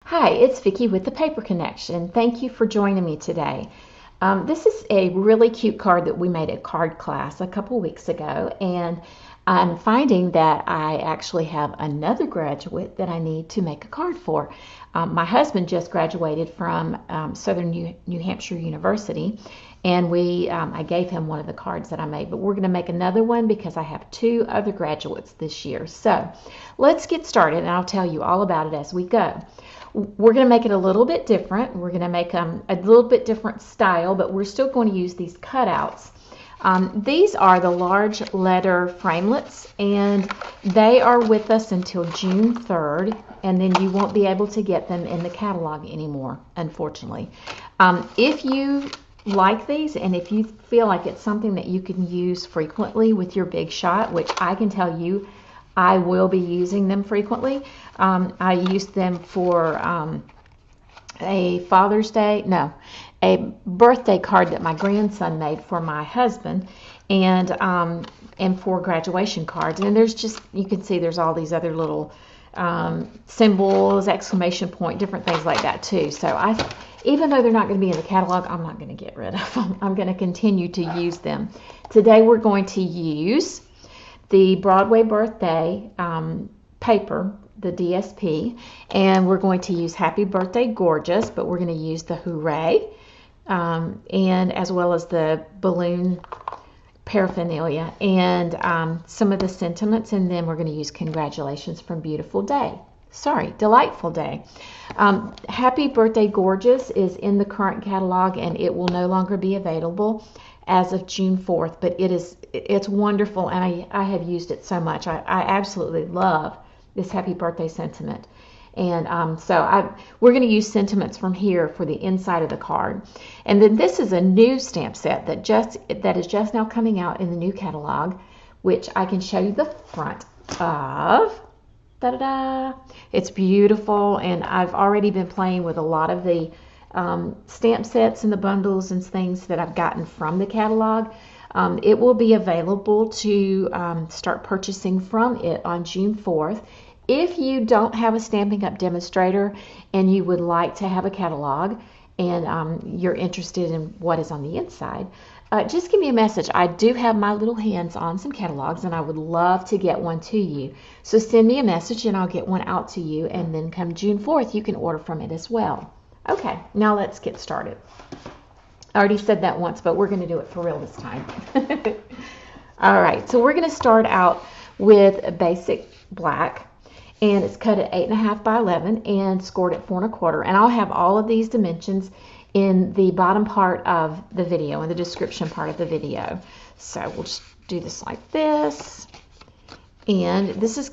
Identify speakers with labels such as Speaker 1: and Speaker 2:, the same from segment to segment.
Speaker 1: Hi, it's Vicki with the Paper Connection. Thank you for joining me today. This is a really cute card that we made at card class a couple weeks ago, and I'm finding that I actually have another graduate that I need to make a card for. My husband just graduated from Southern New Hampshire University, and I gave him one of the cards that I made, but we're going to make another one because I have two other graduates this year. So let's get started, and I'll tell you all about it as we go. We're going to make it a little bit different. We're going to make a little bit different style, but we're still going to use these cutouts. These are the large letter Framelits, and they are with us until June 3rd, and then you won't be able to get them in the catalog anymore, unfortunately. If you like these, and if you feel like it's something that you can use frequently with your big shot, which I can tell you I will be using them frequently. I used them for a birthday card that my grandson made for my husband, and for graduation cards. And there's just, you can see there's all these other little symbols, exclamation point, different things like that too. So even though they're not going to be in the catalog, I'm not going to get rid of them. I'm going to continue to use them. Today we're going to use the Broadway Birthday paper, the DSP, and we're going to use Happy Birthday Gorgeous, but we're going to use the Hooray, and as well as the balloon paraphernalia, and some of the sentiments, and then we're going to use Congratulations from Delightful Day. Happy Birthday Gorgeous is in the current catalog, and it will no longer be available as of June 4th, but it's wonderful, and I have used it so much. I absolutely love this Happy Birthday sentiment. And we're going to use sentiments from here for the inside of the card. And then this is a new stamp set that is just now coming out in the new catalog, which I can show you the front of. Da-da-da! It's beautiful, and I've already been playing with a lot of the stamp sets and the bundles and things that I've gotten from the catalog. It will be available to start purchasing from it on June 4th. If you don't have a Stampin' Up! Demonstrator and you would like to have a catalog, and you're interested in what is on the inside, just give me a message. I do have my little hands on some catalogs, and I would love to get one to you. So send me a message and I'll get one out to you, and then come June 4th you can order from it as well. Okay, now let's get started. I already said that once, but we're going to do it for real this time. All right, so we're going to start out with Basic Black, and it's cut at 8.5 by 11 and scored at 4 1/4. And I'll have all of these dimensions in the bottom part of the video, in the description part of the video. So we'll just do this like this. And this is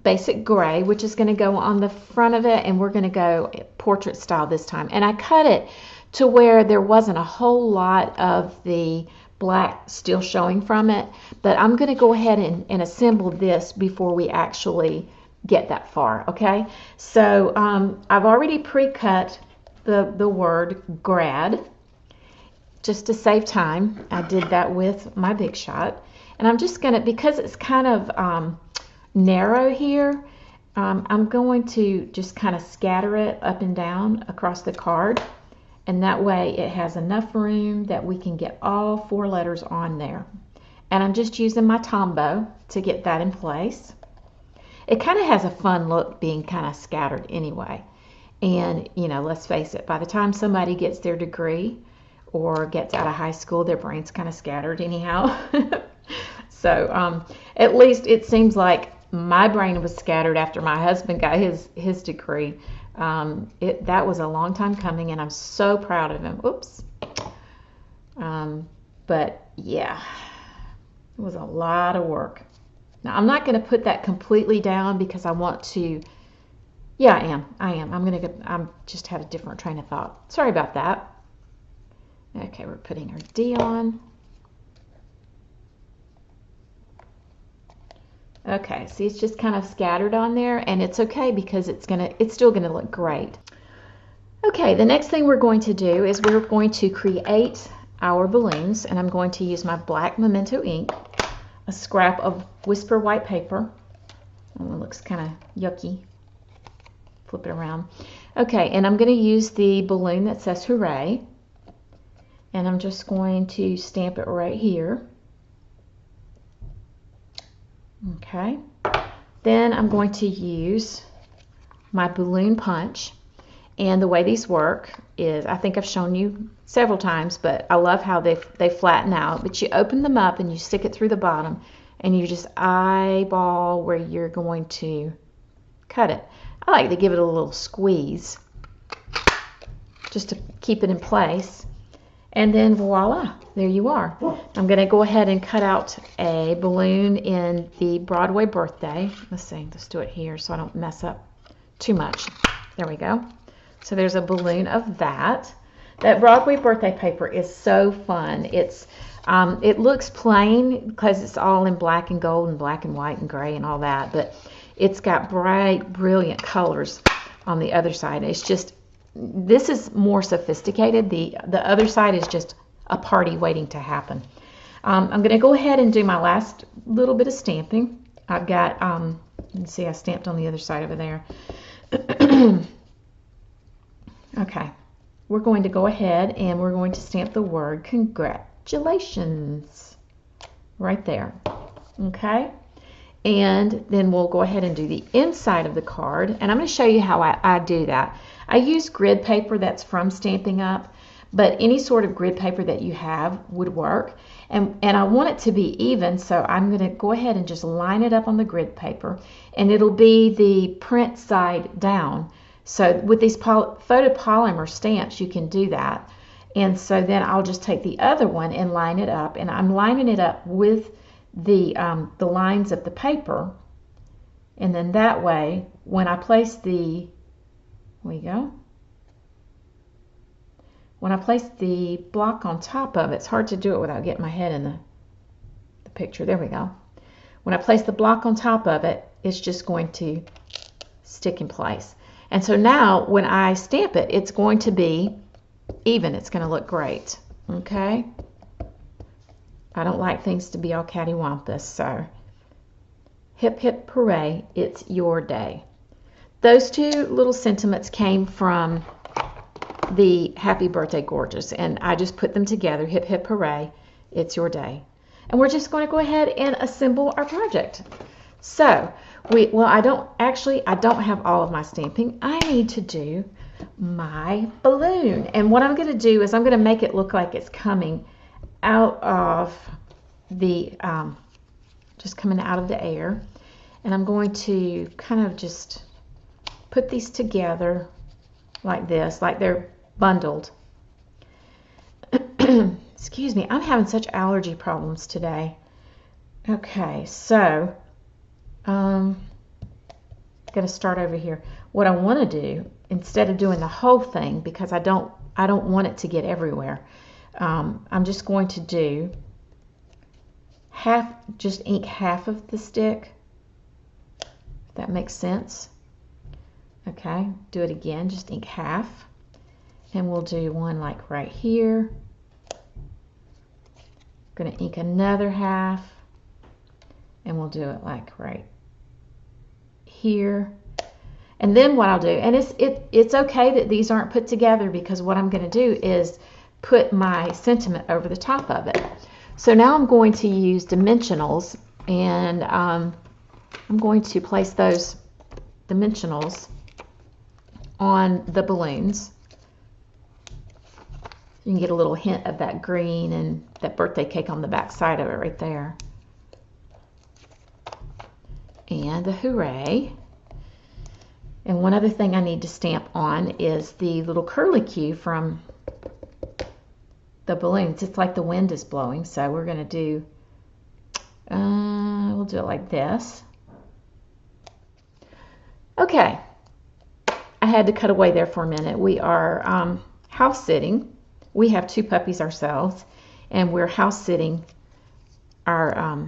Speaker 1: Basic Gray, which is going to go on the front of it, and we're going to go portrait style this time. And I cut it to where there wasn't a whole lot of the black still showing from it, but I'm going to go ahead and assemble this before we actually get that far. Okay, so I've already pre-cut the word grad just to save time. I did that with my big shot, and I'm just going to, because it's kind of narrow here, I'm going to just kind of scatter it up and down across the card, and that way it has enough room that we can get all 4 letters on there. And I'm just using my Tombow to get that in place. It kind of has a fun look being kind of scattered anyway. And, you know, let's face it, by the time somebody gets their degree or gets out of high school, their brain's kind of scattered anyhow. So at least it seems like my brain was scattered after my husband got his degree. That was a long time coming, and I'm so proud of him. Oops. But yeah, it was a lot of work. Now I'm not going to put that completely down because I want to. Yeah, I am. I'm just had a different train of thought. Sorry about that. Okay, we're putting our D on. Okay, see, it's just kind of scattered on there, and it's okay because it's still gonna look great. Okay, the next thing we're going to do is we're going to create our balloons, and I'm going to use my black Memento ink, a scrap of Whisper white paper. Oh, it looks kind of yucky. Flip it around. Okay, and I'm going to use the balloon that says hooray, and I'm just going to stamp it right here. Okay, then I'm going to use my balloon punch, and the way these work is, I think I've shown you several times, but I love how they flatten out. But you open them up and you stick it through the bottom, and you just eyeball where you're going to cut it. I like to give it a little squeeze just to keep it in place, and then voila, there you are. I'm going to go ahead and cut out a balloon in the Broadway Birthday. Let's see, let's do it here so I don't mess up too much. There we go. So there's a balloon of that. That Broadway Birthday paper is so fun. It's it looks plain because it's all in black and gold and black and white and gray and all that, but it's got bright, brilliant colors on the other side. It's just, this is more sophisticated. The other side is just a party waiting to happen. I'm going to go ahead and do my last little bit of stamping. I've got, you can see I stamped on the other side over there. Okay, we're going to go ahead and we're going to stamp the word congratulations right there. Okay, and then we'll go ahead and do the inside of the card, and I'm going to show you how I do that. I use grid paper that's from Stampin' Up, but any sort of grid paper that you have would work, and I want it to be even, so I'm going to go ahead and just line it up on the grid paper, and it'll be the print side down. So with these photopolymer stamps, you can do that. And so then I'll just take the other one and line it up, and I'm lining it up with the lines of the paper, and then that way when I place the, there we go, when I place the block on top of it, it's hard to do it without getting my head in the picture. There we go. When I place the block on top of it, it's just going to stick in place. And so now when I stamp it, it's going to be even. It's going to look great. Okay? I don't like things to be all cattywampus, so hip hip hooray, it's your day. Those two little sentiments came from the Happy Birthday Gorgeous, and I just put them together. Hip hip hooray, it's your day. And we're just going to go ahead and assemble our project. So, I don't have all of my stamping. I need to do my balloon. And what I'm going to do is I'm going to make it look like it's coming out of the, just coming out of the air. And I'm going to kind of just put these together like this, like they're bundled. Excuse me, I'm having such allergy problems today. Okay, so I'm going to start over here. What I want to do, instead of doing the whole thing, because I don't want it to get everywhere, I'm just going to do just ink half of the stick, if that makes sense. Okay, do it again, just ink half, and we'll do one like right here. I'm going to ink another half, and we'll do it like right here. And then what I'll do, and it's okay that these aren't put together, because what I'm going to do is put my sentiment over the top of it. So now I'm going to use dimensionals, and I'm going to place those dimensionals on the balloons. You can get a little hint of that green and that birthday cake on the back side of it right there. And the hooray. And one other thing I need to stamp on is the little curlicue from the balloons. It's like the wind is blowing, so we're going to do, we'll do it like this. Okay. I had to cut away there for a minute. We are house sitting. We have 2 puppies ourselves, and we're house sitting our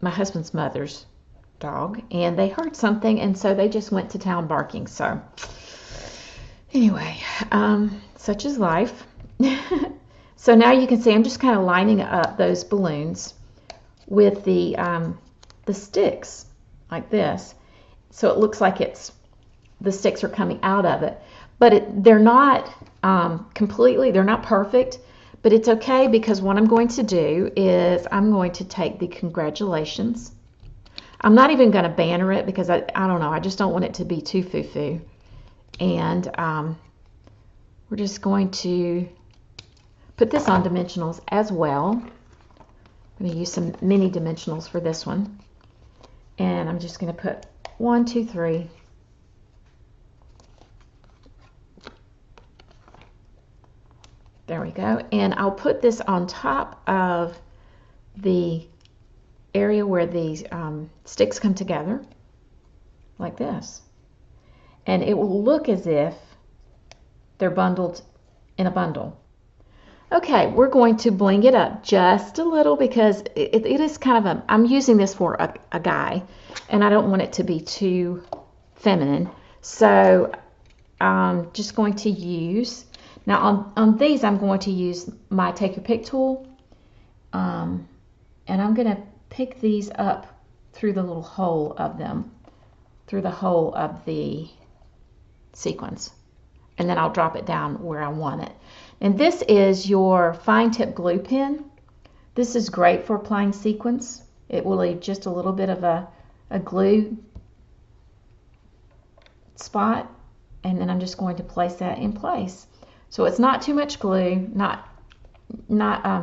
Speaker 1: my husband's mother's dog, and they heard something, and so they just went to town barking. So anyway, such is life. So now you can see I'm just kind of lining up those balloons with the sticks like this, so it looks like it's the sticks are coming out of it. But they're not they're not perfect, but it's okay, because what I'm going to do is I'm going to take the congratulations. I'm not even going to banner it because I don't know, I just don't want it to be too foo-foo. And we're just going to put this on dimensionals as well. I'm going to use some mini dimensionals for this one. And I'm just going to put 1, 2, 3. There we go. And I'll put this on top of the area where these sticks come together, like this. And it will look as if they're bundled in a bundle. Okay, we're going to bling it up just a little, because it is kind of I'm using this for a guy, and I don't want it to be too feminine. So I'm just going to use, now on these I'm going to use my Take Your Pick tool, and I'm going to pick these up through the little hole of them, through the hole of the sequins, and then I'll drop it down where I want it. And this is your fine tip glue pen. This is great for applying sequins. It will leave just a little bit of a glue spot, and then I'm just going to place that in place. So it's not too much glue, not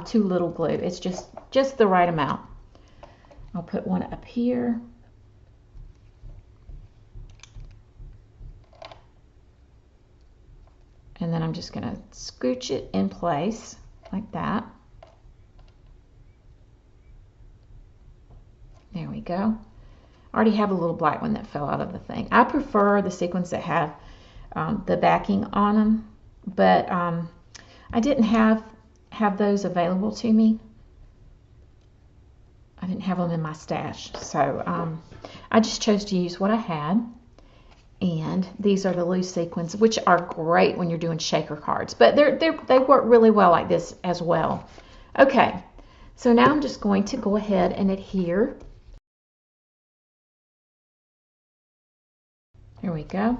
Speaker 1: too little glue. It's just the right amount. I'll put one up here. And then I'm just going to scooch it in place like that. There we go. I already have a little black one that fell out of the thing. I prefer the sequins that have the backing on them, but I didn't have those available to me. I didn't have them in my stash, so I just chose to use what I had. And these are the loose sequins, which are great when you're doing shaker cards, but they work really well like this as well. Okay, so now I'm just going to go ahead and adhere. Here we go.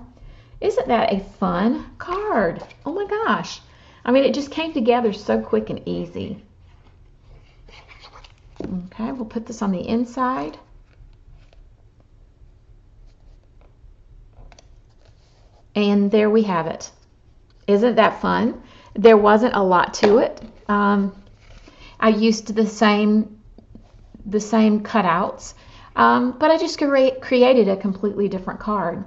Speaker 1: Isn't that a fun card? Oh my gosh. I mean, it just came together so quick and easy. Okay, we'll put this on the inside. And there we have it. Isn't that fun? There wasn't a lot to it. I used the same cutouts, but I just created a completely different card.